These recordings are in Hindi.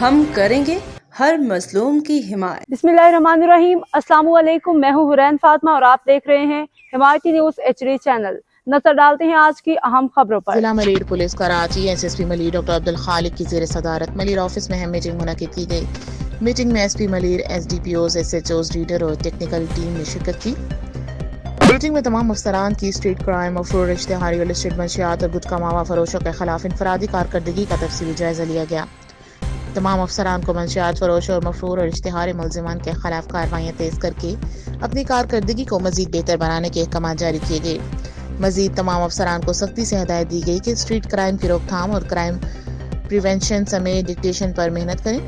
हम करेंगे हर मजलूम की हिमायत। बिस्मिल्लाहिर्रहमानिर्रहीम। अस्सलाम वालेकुम। मैं हूँ हुरैन फातिमा और आप देख रहे हैं हिमायती न्यूज HD चैनल। नजर डालते हैं आज की अहम खबरों पर। जिला Malir police Karachi SSP Malir doctor Abdul Khaliq की ज़ेर सदारत मलीर ऑफिस में अहम मीटिंग मुनक्किद की गई। मीटिंग में SP Malir, SDPOs, SHOs, reader और टेक्निकल टीम ने शिरकत की। मीटिंग में तमाम अफसरान की स्ट्रीट क्राइम और फ्रोड, इश्तिहारी और लिस्टेड मंशियात और गुटखा मावा फरोशों के खिलाफ इनफरादी कारकर्दगी का तफसीली जायजा लिया गया। तमाम अफसरान को मंशियात फरोश और मफरूर और इश्तिहारी मुलजिमान के खिलाफ कार्रवाइयाँ तेज करके अपनी कारकर्दगी को मजीद बेहतर बनाने के अहकाम जारी किए गए। मजीद तमाम अफसरान को सख्ती से हिदायत दी गई कि स्ट्रीट क्राइम की रोकथाम और क्राइम प्रिवेंशन समेत डिक्टेशन पर मेहनत करें।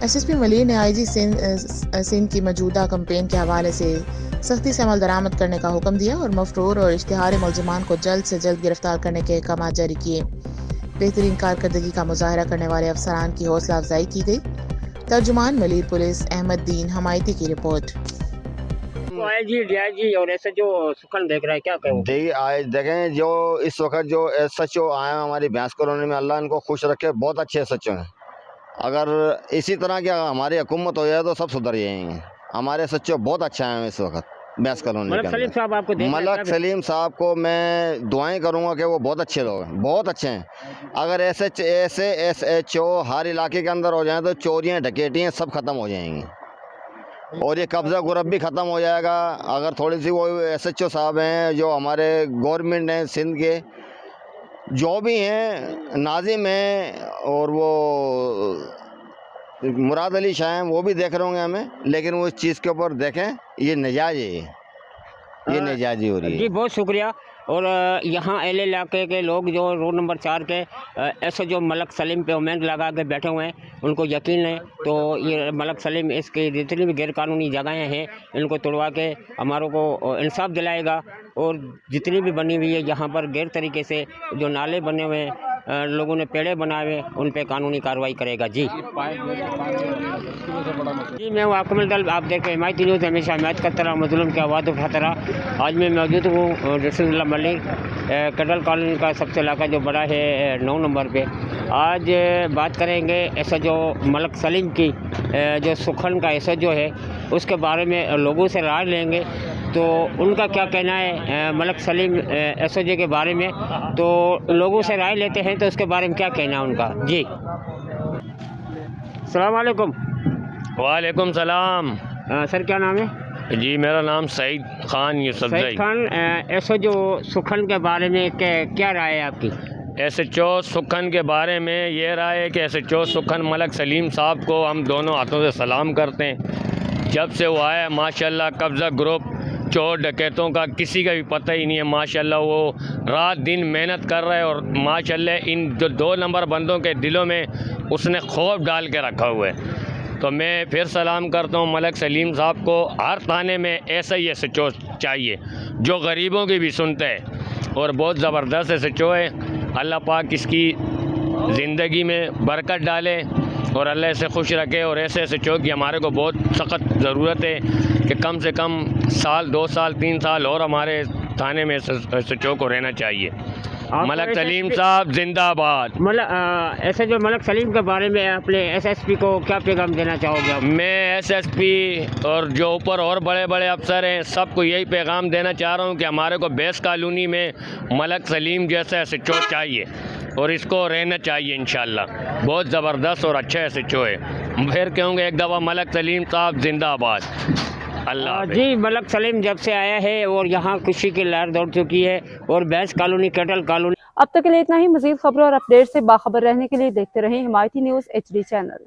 SSP मलीर ने IG सिंध की मौजूदा कैंपेन के हवाले से सख्ती से अमल दरामद करने का हुक्म दिया और मफरूर और इश्तिहारी मुलजिमान को जल्द से जल्द गिरफ्तार करने के अहकाम जारी किए। बेहतरीन कारकर्दगी का मुजाहरा करने वाले अफसरान की हौसला अफजाई की गई। तर्जुमान मलीर पुलिस अहमदुद्दीन हमायती की रिपोर्ट। जी और ऐसे जो सुखन देख रहे हैं क्या कहें? देखें जो इस वक्त जो SHO आए हैं हमारी भैंस कॉलोनी में, अल्लाह इनको खुश रखे, बहुत अच्छे SHO हैं। अगर इसी तरह की हमारी हुकूमत हो जाए तो सब सुधर जाएंगे। हमारे SHO बहुत अच्छा है इस वक्त भैंस कॉलोनी के मलक सलीम साहब आपको मलक सलीम साहब को मैं दुआएं करूंगा कि वो बहुत अच्छे लोग हैं, बहुत अच्छे हैं। अगर ऐसे SHO हर इलाके के अंदर हो जाए तो चोरियाँ डकैतियाँ सब ख़त्म हो जाएंगी और ये कब्ज़ा गुरब भी ख़त्म हो जाएगा। अगर थोड़ी सी वो SHO साहब हैं जो हमारे गवर्नमेंट हैं सिंध के, जो भी हैं, नाजिम हैं और वो मुराद अली शाह हैं, वो भी देख रहे होंगे हमें, लेकिन वो इस चीज़ के ऊपर देखें, ये नजायज़ है, ये नजायज़ी हो रही है। जी बहुत शुक्रिया। और यहाँ एल इलाके के लोग जो रोड नंबर 4 के SHO मलक सलीम पे उम्मीद लगा के बैठे हुए हैं, उनको यकीन है तो ये मलक सलीम इसकी जितनी भी गैरकानूनी जगहें हैं इनको तोड़वा के हमारों को इंसाफ दिलाएगा और जितनी भी बनी हुई है यहाँ पर गैर तरीके से जो नाले बने हुए हैं, लोगों ने पेड़े बनाए हुए, उन पे कानूनी कार्रवाई करेगा। जी मैं हूँ आकमल दल, आप देख रहे हैं हिमायती न्यूज़, हमेशा हिमायत करता रहा, मजलूम की आवाज़ उठाता रहा। आज मैं मौजूद हूँ रसूलुल्लाह मलिक कटल कॉलोनी का सबसे इलाका जो बड़ा है 9 नंबर पे। आज बात करेंगे SHO मलक सलीम की जो सुखन का SHO है उसके बारे में लोगों से राय लेंगे तो उनका क्या कहना है मलक सलीम SHO के बारे में, तो लोगों से राय लेते हैं तो उसके बारे में क्या कहना है उनका। जी अस्सलाम वालेकुम। वालेकुम सलाम। सर क्या नाम है? जी मेरा नाम सईद खान यूसुफ खान। SHO सुखन के बारे में क्या राय है आपकी? SHO सुखन के बारे में ये राय है कि SHO सुखन मलक सलीम साहब को हम दोनों हाथों से सलाम करते हैं। जब से वो आया माशाल्लाह कब्ज़ा ग्रुप चोर डकैतों का किसी का भी पता ही नहीं है। माशाल्लाह वो रात दिन मेहनत कर रहे हैं और माशाल्लाह इन जो 2 नंबर बंदों के दिलों में उसने खौफ डाल के रखा हुआ है। तो मैं फिर सलाम करता हूँ मलक सलीम साहब को। हर थाने में ऐसा ही SHO चाहिए जो गरीबों की भी सुनते हैं और बहुत ज़बरदस्त SHO है। अल्लाह पाक इसकी ज़िंदगी में बरकत डाले और अल्लाह इसे खुश रखे और ऐसे SHO की हमारे को बहुत सख्त ज़रूरत है कि कम से कम साल 2 साल 3 साल और हमारे थाने में SHO को रहना चाहिए। मलक सलीम साहब जिंदाबाद। SHO मलक सलीम के बारे में अपने SSP को क्या पैगाम देना चाहोगे? मैं SSP और जो ऊपर और बड़े बड़े अफसर हैं सबको यही पैगाम देना चाह रहा हूँ कि हमारे को बेस कॉलोनी में मलक सलीम जैसा SHO चाहिए और इसको रहना चाहिए इंशाल्लाह। बहुत ज़बरदस्त और अच्छा SHO है। फिर कहूँगा एक दफ़ा मलक सलीम साहब जिंदाबाद। अल्लाह जी मलक सलीम जब से आया है और यहाँ खुशी की लहर दौड़ चुकी है और भैंस कॉलोनी कटल कॉलोनी। अब तक के लिए इतना ही। मजीद खबरों और अपडेट से बाखबर रहने के लिए देखते रहें हिमायती न्यूज़ HD चैनल।